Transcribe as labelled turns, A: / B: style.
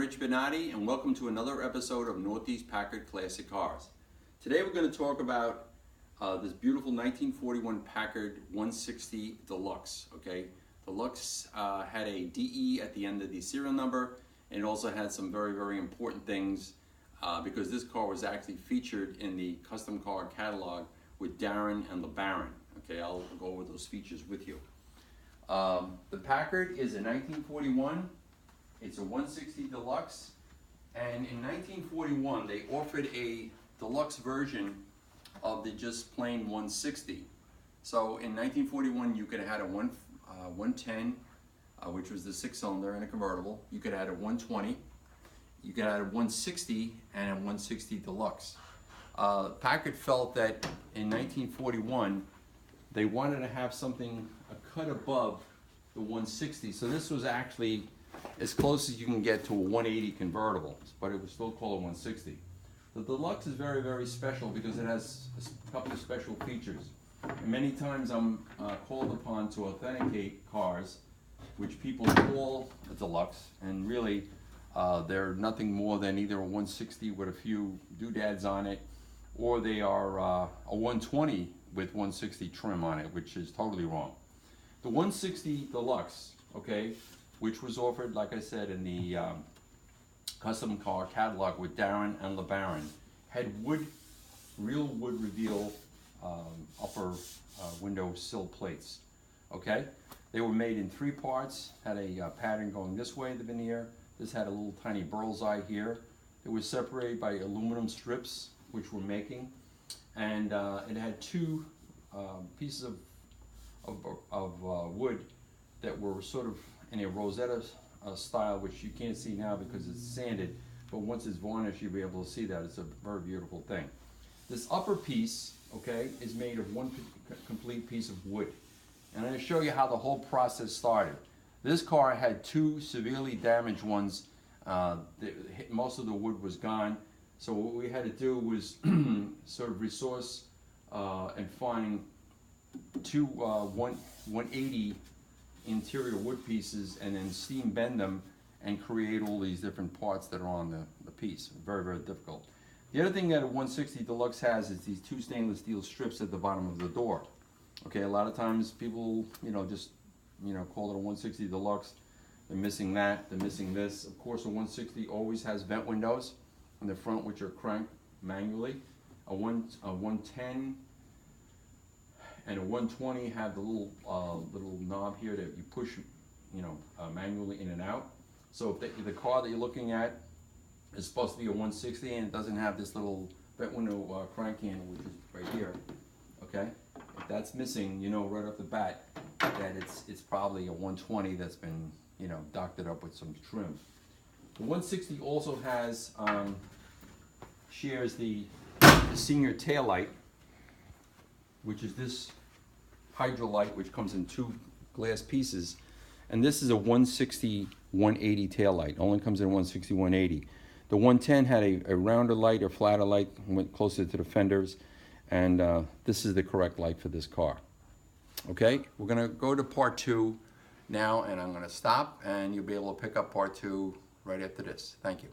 A: Rich Benatti, and welcome to another episode of Northeast Packard Classic Cars. Today we're going to talk about this beautiful 1941 Packard 160 Deluxe. Okay, Deluxe had a DE at the end of the serial number, and it also had some very important things because this car was actually featured in the custom car catalog with Darren and LeBaron. Okay, I'll go over those features with you. The Packard is a 1941. It's a 160 Deluxe, and in 1941 they offered a deluxe version of the just plain 160. So in 1941 you could have had a 110, which was the 6-cylinder and a convertible. You could have had a 120. You could have had a 160 and a 160 Deluxe. Packard felt that in 1941 they wanted to have something a cut above the 160. So this was actually as close as you can get to a 180 convertible, but it was still called a 160. The Deluxe is very special because it has a couple of special features. And many times I'm called upon to authenticate cars, which people call a Deluxe, and really they're nothing more than either a 160 with a few doodads on it, or they are a 120 with 160 trim on it, which is totally wrong. The 160 Deluxe, okay, which was offered, like I said, in the custom car catalog with Darren and LeBaron, had real wood reveal upper window sill plates. Okay, they were made in 3 parts. Had a pattern going this way, the veneer. This had a little tiny bird's eye here. It was separated by aluminum strips, which we're making, and it had 2 pieces of wood that were sort of in a Rosetta style, which you can't see now because it's sanded, but once it's varnished you'll be able to see that. It's a very beautiful thing. This upper piece, okay, is made of one complete piece of wood, and I'm going to show you how the whole process started. This car had 2 severely damaged ones. Most of the wood was gone, so what we had to do was sort of resource and find 2 180 interior wood pieces and then steam bend them and create all these different parts that are on the piece. Very difficult. The other thing that a 160 Deluxe has is these 2 stainless steel strips at the bottom of the door. Okay, a lot of times people, just, call it a 160 Deluxe. They're missing that, they're missing this. Of course, a 160 always has vent windows in the front, which are cranked manually. A 110 and a 120 have the little knob here that you push, manually in and out. So if the car that you're looking at is supposed to be a 160 and it doesn't have this little vent window crank handle, which is right here, okay? If that's missing, right off the bat that it's probably a 120 that's been, doctored up with some trim. The 160 also has shares the senior tail light, which is this hydro light, which comes in 2 glass pieces, and this is a 160 180 tail light. Only comes in 160 180. The 110 had a rounder light or flatter light, went closer to the fenders, and this is the correct light for this car. Okay, we're gonna go to part 2 now, and I'm gonna stop, and you'll be able to pick up part 2 right after this. Thank you.